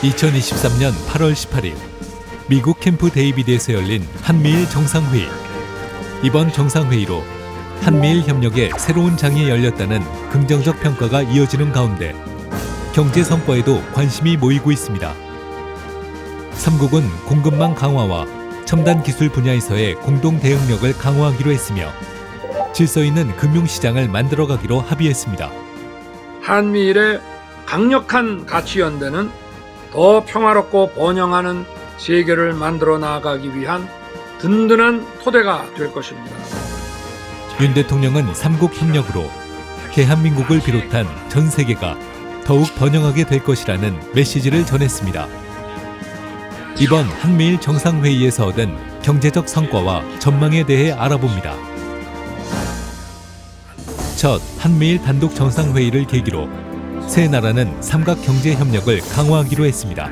2023년 8월 18일 미국 캠프 데이비드에서 열린 한미일 정상회의. 이번 정상회의로 한미일 협력에 새로운 장이 열렸다는 긍정적 평가가 이어지는 가운데 경제 성과에도 관심이 모이고 있습니다. 3국은 공급망 강화와 첨단 기술 분야에서의 공동 대응력을 강화하기로 했으며 질서 있는 금융시장을 만들어가기로 합의했습니다. 한미일의 강력한 가치 연대는 더 평화롭고 번영하는 세계를 만들어 나아가기 위한 든든한 토대가 될 것입니다. 윤 대통령은 3국 협력으로 대한민국을 비롯한 전 세계가 더욱 번영하게 될 것이라는 메시지를 전했습니다. 이번 한미일 정상회의에서 얻은 경제적 성과와 전망에 대해 알아봅니다. 첫 한미일 단독 정상회의를 계기로 세 나라는 삼각 경제 협력을 강화하기로 했습니다.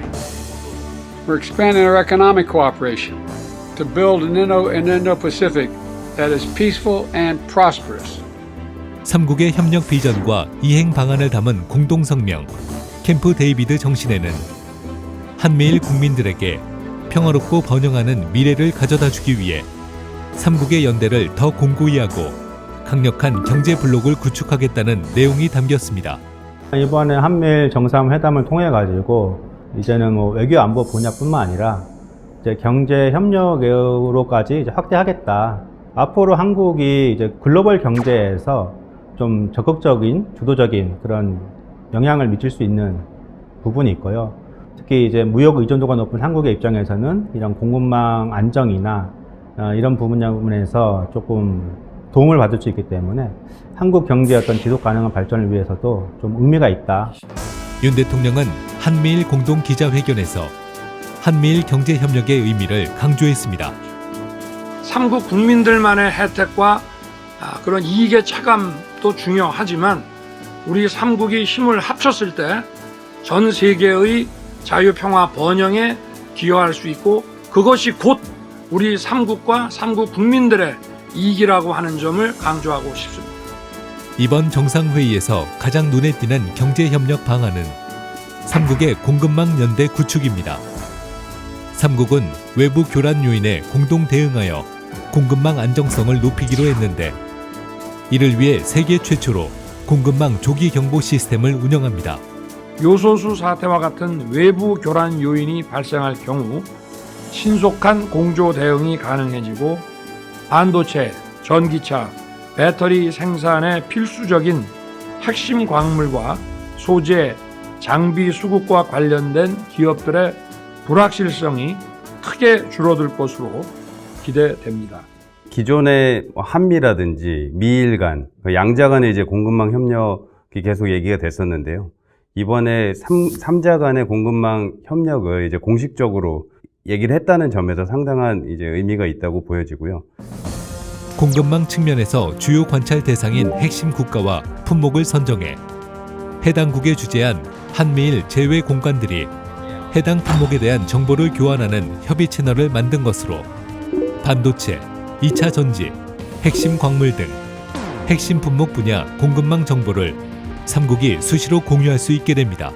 We're expanding our economic cooperation to build an Indo-Pacific that is peaceful and prosperous. 3국의 협력 비전과 이행 방안을 담은 공동 성명 캠프 데이비드 정신에는 한미일 국민들에게 평화롭고 번영하는 미래를 가져다 주기 위해 3국의 연대를 더 공고히 하고 강력한 경제 블록을 구축하겠다는 내용이 담겼습니다. 이번에 한미일 정상회담을 통해 가지고 이제는 외교 안보 분야뿐만 아니라 이제 경제 협력으로까지 이제 확대하겠다. 앞으로 한국이 이제 글로벌 경제에서 좀 적극적인 주도적인 그런 영향을 미칠 수 있는 부분이 있고요. 특히 이제 무역 의존도가 높은 한국의 입장에서는 이런 공급망 안정이나 이런 부분에서 조금 도움을 받을 수 있기 때문에 한국 경제의 어떤 지속 가능한 발전을 위해서도 좀 의미가 있다. 윤 대통령은 한미일 공동 기자회견에서 한미일 경제 협력의 의미를 강조했습니다. 3국 국민들만의 혜택과 그런 이익의 차감도 중요하지만 우리 3국이 힘을 합쳤을 때 전 세계의 자유, 평화, 번영에 기여할 수 있고 그것이 곧 우리 3국과 3국 국민들의 이익이라고 하는 점을 강조하고 싶습니다. 이번 정상회의에서 가장 눈에 띄는 경제협력 방안은 3국의 공급망 연대 구축입니다. 3국은 외부 교란 요인에 공동 대응하여 공급망 안정성을 높이기로 했는데 이를 위해 세계 최초로 공급망 조기 경보 시스템을 운영합니다. 요소수 사태와 같은 외부 교란 요인이 발생할 경우 신속한 공조 대응이 가능해지고 반도체, 전기차, 배터리 생산에 필수적인 핵심 광물과 소재, 장비 수급과 관련된 기업들의 불확실성이 크게 줄어들 것으로 기대됩니다. 기존의 한미라든지 미일 간, 양자 간의 이제 공급망 협력이 계속 얘기가 됐었는데요. 이번에 3자 간의 공급망 협력을 이제 공식적으로 얘기를 했다는 점에서 상당한 이제 의미가 있다고 보여지고요. 공급망 측면에서 주요 관찰 대상인 핵심 국가와 품목을 선정해 해당 국에 주재한 한미일 제외 공관들이 해당 품목에 대한 정보를 교환하는 협의 채널을 만든 것으로 반도체, 2차 전지, 핵심 광물 등 핵심 품목 분야 공급망 정보를 3국이 수시로 공유할 수 있게 됩니다.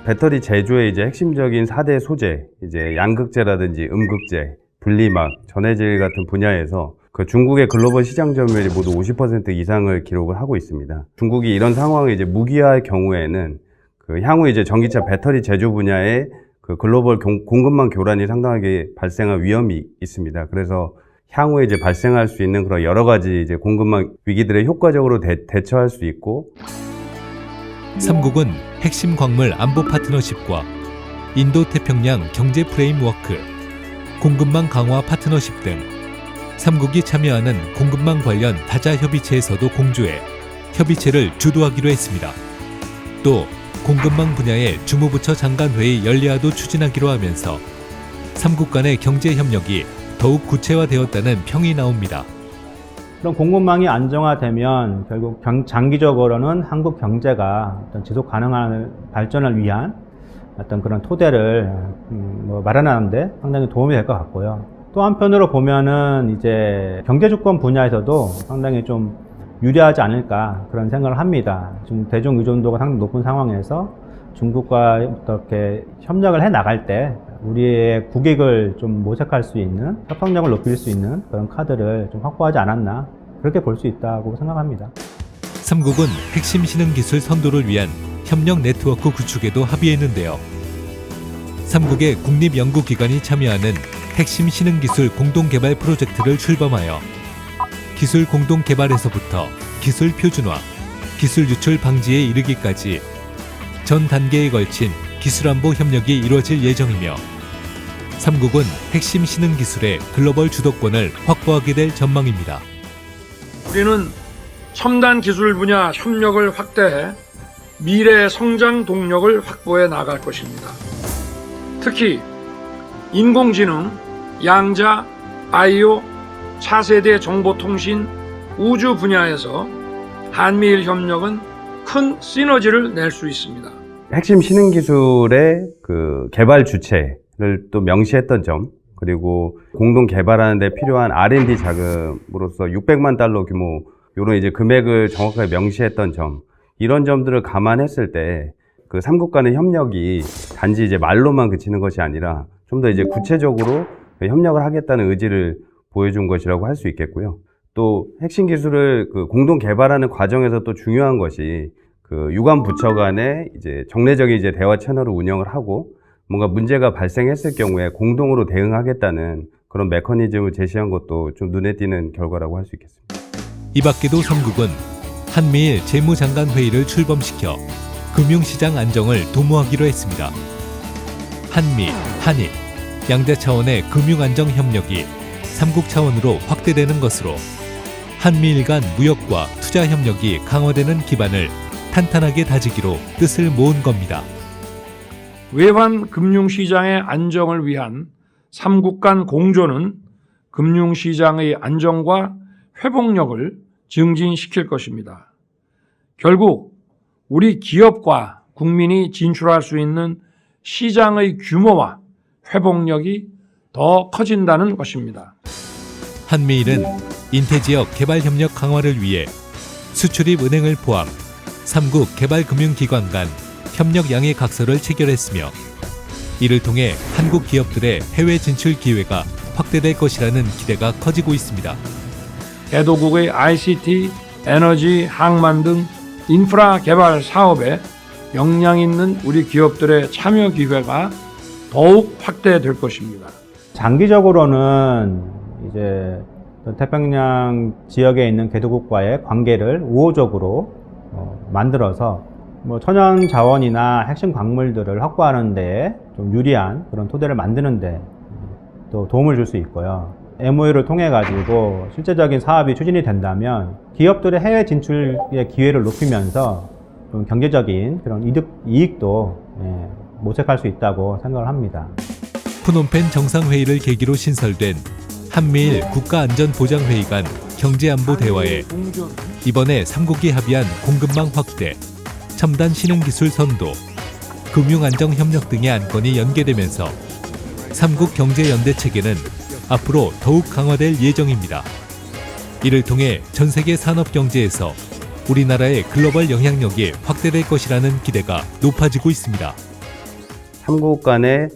배터리 제조의 이제 핵심적인 4대 소재, 이제 양극재라든지 음극재, 분리막, 전해질 같은 분야에서 그 중국의 글로벌 시장 점유율이 모두 50% 이상을 기록을 하고 있습니다. 중국이 이런 상황을 이제 무기화할 경우에는 그 향후 이제 전기차 배터리 제조 분야에 그 글로벌 공급망 교란이 상당하게 발생할 위험이 있습니다. 그래서 향후에 이제 발생할 수 있는 그런 여러 가지 이제 공급망 위기들에 효과적으로 대처할 수 있고 3국은 핵심 광물 안보 파트너십과 인도 태평양 경제 프레임워크, 공급망 강화 파트너십 등 3국이 참여하는 공급망 관련 다자 협의체에서도 공조해 협의체를 주도하기로 했습니다. 또 공급망 분야의 주무부처 장관회의 연례화도 추진하기로 하면서 3국 간의 경제 협력이 더욱 구체화되었다는 평이 나옵니다. 그럼 공급망이 안정화되면 결국 장기적으로는 한국 경제가 어떤 지속 가능한 발전을 위한 어떤 그런 토대를 마련하는데 상당히 도움이 될 것 같고요. 또 한편으로 보면은 이제 경제 주권 분야에서도 상당히 좀 유리하지 않을까 그런 생각을 합니다. 지금 대중 의존도가 상당히 높은 상황에서 중국과 어떻게 협력을 해 나갈 때 우리의 국익을 좀 모색할 수 있는, 협상력을 높일 수 있는 그런 카드를 좀 확보하지 않았나, 그렇게 볼 수 있다고 생각합니다. 삼국은 핵심 신흥기술 선도를 위한 협력 네트워크 구축에도 합의했는데요. 삼국의 국립연구기관이 참여하는 핵심 신흥기술 공동개발 프로젝트를 출범하여 기술 공동개발에서부터 기술 표준화, 기술 유출 방지에 이르기까지 전 단계에 걸친 기술안보 협력이 이루어질 예정이며 삼국은 핵심 신흥기술의 글로벌 주도권을 확보하게 될 전망입니다. 우리는 첨단 기술 분야 협력을 확대해 미래의 성장 동력을 확보해 나갈 것입니다. 특히 인공지능, 양자, 바이오, 차세대 정보통신, 우주 분야에서 한미일 협력은 큰 시너지를 낼 수 있습니다. 핵심 신흥기술의 그 개발 주체를 또 명시했던 점, 그리고 공동 개발하는 데 필요한 R&D 자금으로서 600만 달러 규모 이런 이제 금액을 정확하게 명시했던 점, 이런 점들을 감안했을 때 그 삼국 간의 협력이 단지 이제 말로만 그치는 것이 아니라 좀 더 이제 구체적으로 협력을 하겠다는 의지를 보여준 것이라고 할 수 있겠고요. 또 핵심 기술을 그 공동 개발하는 과정에서 또 중요한 것이 그 유관 부처 간의 이제 정례적인 이제 대화 채널을 운영을 하고 뭔가 문제가 발생했을 경우에 공동으로 대응하겠다는 그런 메커니즘을 제시한 것도 좀 눈에 띄는 결과라고 할 수 있겠습니다. 이 밖에도 삼국은 한미일 재무장관 회의를 출범시켜 금융시장 안정을 도모하기로 했습니다. 한미, 한일, 양자 차원의 금융안정 협력이 삼국 차원으로 확대되는 것으로 한미일 간 무역과 투자 협력이 강화되는 기반을 탄탄하게 다지기로 뜻을 모은 겁니다. 외환 금융시장의 안정을 위한 삼국 간 공조는 금융시장의 안정과 회복력을 증진시킬 것입니다. 결국 우리 기업과 국민이 진출할 수 있는 시장의 규모와 회복력이 더 커진다는 것입니다. 한미일은 인태지역 개발협력 강화를 위해 수출입은행을 포함 3국 개발금융기관 간 협력 양해 각서를 체결했으며 이를 통해 한국 기업들의 해외 진출 기회가 확대될 것이라는 기대가 커지고 있습니다. 개도국의 ICT, 에너지, 항만 등 인프라 개발 사업에 역량 있는 우리 기업들의 참여 기회가 더욱 확대될 것입니다. 장기적으로는 이제 태평양 지역에 있는 개도국과의 관계를 우호적으로 만들어서 천연 자원이나 핵심 광물들을 확보하는 데 좀 유리한 그런 토대를 만드는 데 또 도움을 줄 수 있고요. MOU를 통해 가지고 실제적인 사업이 추진이 된다면 기업들의 해외 진출의 기회를 높이면서 좀 경제적인 그런 이익도 모색할 수 있다고 생각을 합니다. 푸놈펜 정상회의를 계기로 신설된 한미일 국가안전보장회의 간 경제안보대화에 이번에 삼국이 합의한 공급망 확대, 첨단 신흥기술 선도, 금융안정협력 등의 안건이 연계되면서 삼국 경제연대체계는 앞으로 더욱 강화될 예정입니다. 이를 통해 전 세계 산업경제에서 우리나라의 글로벌 영향력이 확대될 것이라는 기대가 높아지고 있습니다. 삼국 간의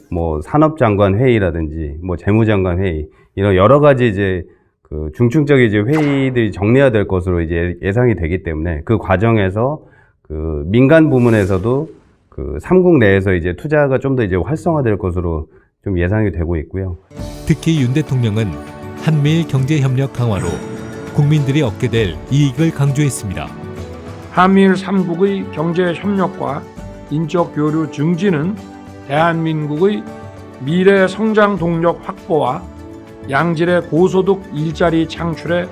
산업장관 회의라든지 재무장관 회의, 이런 여러 가지 이제 그 중층적인 이제 회의들이 정리가 될 것으로 이제 예상이 되기 때문에 그 과정에서 그 민간 부문에서도 그 삼국 내에서 이제 투자가 좀 더 이제 활성화될 것으로 좀 예상이 되고 있고요. 특히 윤 대통령은 한미일 경제협력 강화로 국민들이 얻게 될 이익을 강조했습니다. 한미일 3국의 경제협력과 인적 교류 증진은 대한민국의 미래 성장 동력 확보와 양질의 고소득 일자리 창출에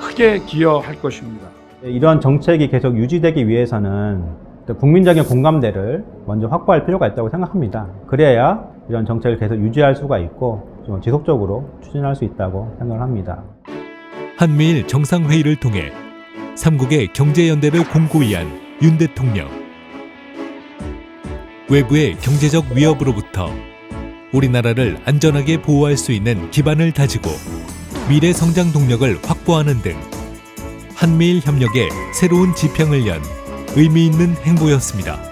크게 기여할 것입니다. 이런 정책이 계속 유지되기 위해서는 국민적인 공감대를 먼저 확보할 필요가 있다고 생각합니다. 그래야 이런 정책을 계속 유지할 수가 있고 좀 지속적으로 추진할 수 있다고 생각을 합니다. 한미일 정상회의를 통해 삼국의 경제연대를 공고히 한 윤 대통령. 외부의 경제적 위협으로부터 우리나라를 안전하게 보호할 수 있는 기반을 다지고 미래 성장 동력을 확보하는 등 한미일 협력의 새로운 지평을 연 의미 있는 행보였습니다.